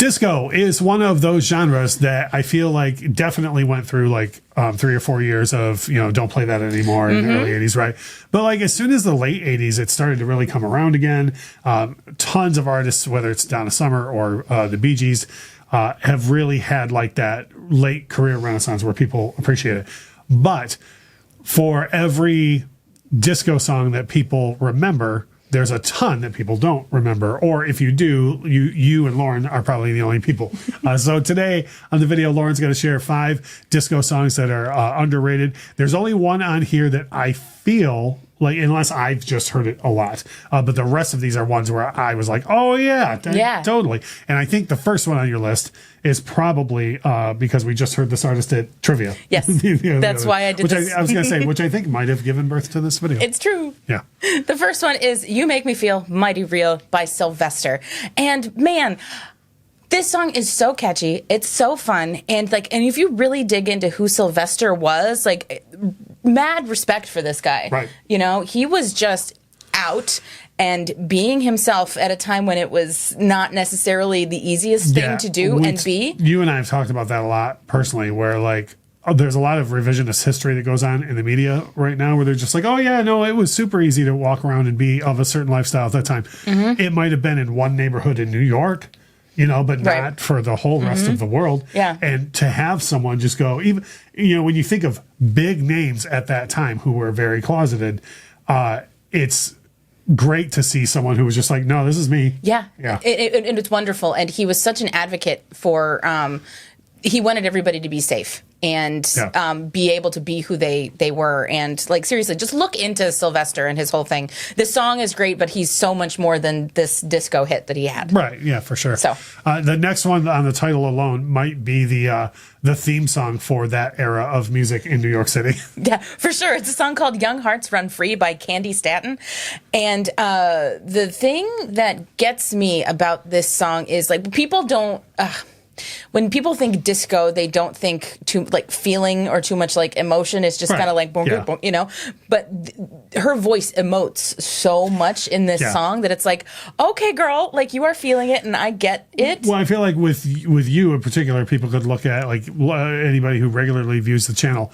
Disco is one of those genres that I feel like definitely went through like 3 or 4 years of, don't play that anymore in the early 80s, right? But like as soon as the late 80s, it started to really come around again. Tons of artists, whether it's Donna Summer or the Bee Gees, have really had like that late career renaissance where people appreciate it. But for every disco song that people remember, there's a ton that people don't remember, or if you do, you and Lauren are probably the only people. So today on the video, Lauren's going to share 5 disco songs that are underrated. There's only one on here that I feel like, unless I've just heard it a lot, but the rest of these are ones where I was like, oh yeah, totally. And I think the first one on your list is probably because we just heard this artist at Trivia. Yes, that's why I did this. I was going to say, which I think might have given birth to this video. It's true. Yeah. The first one is You Make Me Feel Mighty Real by Sylvester. And man, this song is so catchy. It's so fun. And if you really dig into who Sylvester was, like, mad respect for this guy. Right. He was just out and being himself at a time when it was not necessarily the easiest thing to do and be. You and I have talked about that a lot personally, where like there's a lot of revisionist history that goes on in the media right now where they're just like, oh yeah, no, it was super easy to walk around and be of a certain lifestyle at that time. It might have been in one neighborhood in New York, but not for the whole rest of the world. Yeah. And to have someone just go, even, when you think of big names at that time who were very closeted, it's great to see someone who was just like, no, this is me. Yeah. Yeah. And it's wonderful. And he was such an advocate for, he wanted everybody to be safe and be able to be who they were. And like, seriously, just look into Sylvester and his whole thing. This song is great, but he's so much more than this disco hit that he had. Right. Yeah, for sure. So the next one on the title alone might be the theme song for that era of music in New York City. Yeah, for sure. It's a song called Young Hearts Run Free by Candy Staton. And the thing that gets me about this song is like people don't... when people think disco, they don't think too like feeling or too much like emotion. It's just kind of like boom, boom, boom, But her voice emotes so much in this song that it's like, okay, girl, like you are feeling it, and I get it. Well, I feel like with you in particular, people could look at like anybody who regularly views the channel.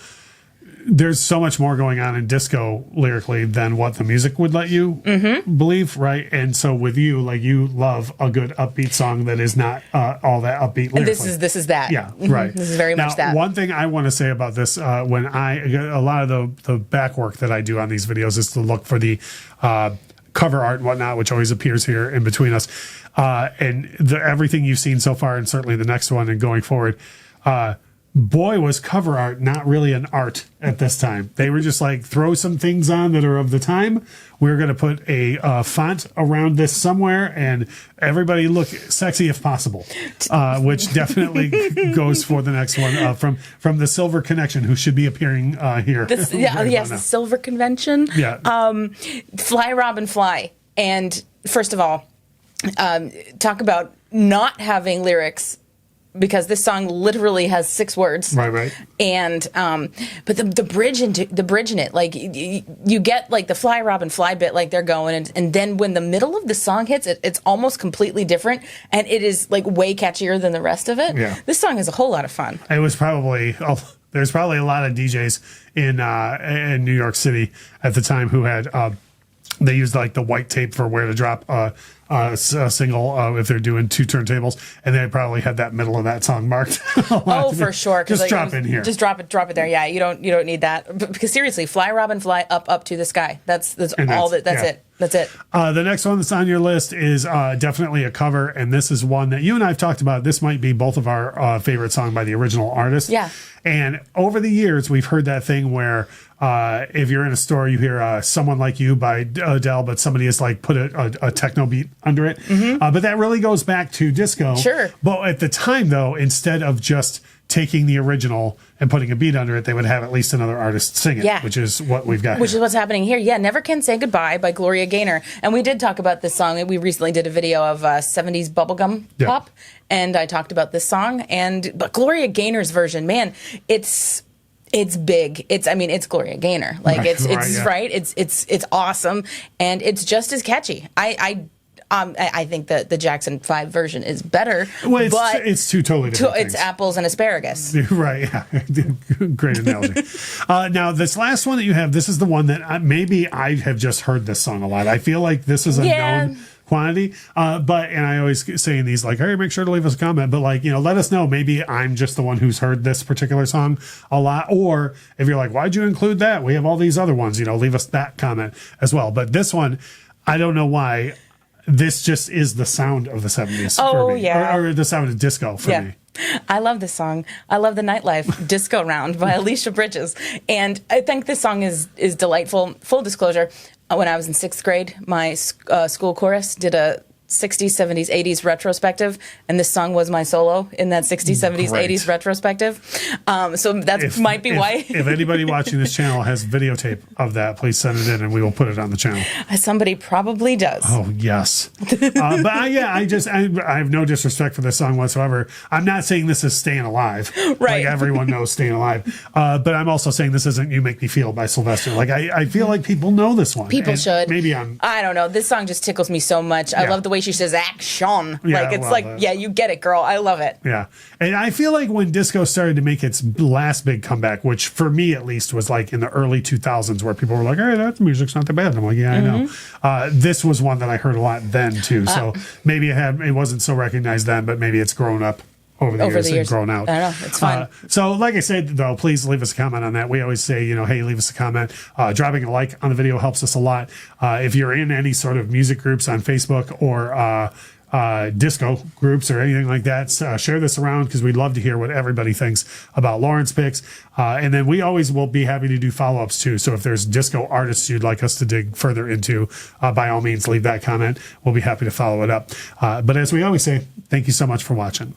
There's so much more going on in disco lyrically than what the music would let you believe, right? And so with you, like you love a good upbeat song that is not all that upbeat lyrically. And this is that. Yeah, right. This is very much that. One thing I want to say about this, when a lot of the back work that I do on these videos is to look for the cover art and whatnot, which always appears here in between us. And everything you've seen so far, and certainly the next one and going forward, boy, was cover art not really an art at this time. They were just like, throw some things on that are of the time. We're going to put a font around this somewhere, and everybody look sexy if possible, which definitely goes for the next one from the Silver Connection, who should be appearing here. The Silver Convention. Yeah. Fly, Robin, Fly. And first of all, talk about not having lyrics, because this song literally has 6 words. Right. And but the bridge in it, like you get like the Fly, Robin, Fly bit, like they're going, and then when the middle of the song hits, it's almost completely different, and it is like way catchier than the rest of it. Yeah. This song is a whole lot of fun. It was probably there's probably a lot of DJs in New York City at the time who had they used like the white tape for where to drop a single if they're doing 2 turntables, and they probably had that middle of that song marked. Oh, for sure. Just like, drop in here. Just drop it there. Yeah, you don't need that, because seriously, Fly, Robin, Fly, up to the sky. That's all that. That's it. That's it. The next one that's on your list is definitely a cover, and this is one that you and I have talked about. This might be both of our favorite song by the original artist. Yeah. And over the years, we've heard that thing where if you're in a store, you hear Someone Like You by Adele, but somebody has like put a techno beat under it. But that really goes back to disco. Sure. But at the time, though, instead of just taking the original and putting a beat under it, they would have at least another artist sing it, which is what we've got Which is what's happening here. Yeah, Never Can Say Goodbye by Gloria Gaynor. And we did talk about this song. We recently did a video of 70s bubblegum pop, and I talked about this song. But Gloria Gaynor's version, man, it's big. It's Gloria Gaynor. Like it's awesome, and it's just as catchy. I think that the Jackson 5 version is better. Well, but it's two totally different things. It's apples and asparagus. Right, yeah. Great analogy. Now, this last one that you have, this is the one that maybe I have just heard this song a lot. I feel like this is a known quantity. And I always say in these, like, hey, make sure to leave us a comment. But, like, let us know. Maybe I'm just the one who's heard this particular song a lot. Or if you're like, why'd you include that? We have all these other ones. Leave us that comment as well. But this one, I don't know why. This just is the sound of the 70s for me. Yeah. Or the sound of disco for me. I love this song. I love the Nightlife Disco Round by Alicia Bridges. And I think this song is delightful. Full disclosure, when I was in 6th grade, my school chorus did a 60s, 70s, 80s retrospective, and this song was my solo in that 60s, 70s, 80s retrospective. So that might be why. If anybody watching this channel has videotape of that, please send it in and we will put it on the channel. Somebody probably does. Oh, yes. I have no disrespect for this song whatsoever. I'm not saying this is Staying Alive. Right. Like everyone knows Staying Alive. But I'm also saying this isn't You Make Me Feel by Sylvester. Like I feel like people know this one. People should. Maybe I don't know. This song just tickles me so much. I love the way she says action. Yeah, you get it, girl. I love it. Yeah. And I feel like when disco started to make its last big comeback, which for me at least was like in the early 2000s, where people were like, hey, that music's not that bad. And I'm like, yeah, I know. This was one that I heard a lot then too. So maybe it wasn't so recognized then, but maybe it's grown up over the years and grown out. I don't know. It's fun. So like I said, though, please leave us a comment on that. We always say, hey, leave us a comment. Dropping a like on the video helps us a lot. If you're in any sort of music groups on Facebook or disco groups or anything like that, share this around because we'd love to hear what everybody thinks about Lauren's picks. And then we always will be happy to do follow-ups too. So if there's disco artists you'd like us to dig further into, by all means, leave that comment. We'll be happy to follow it up. But as we always say, thank you so much for watching.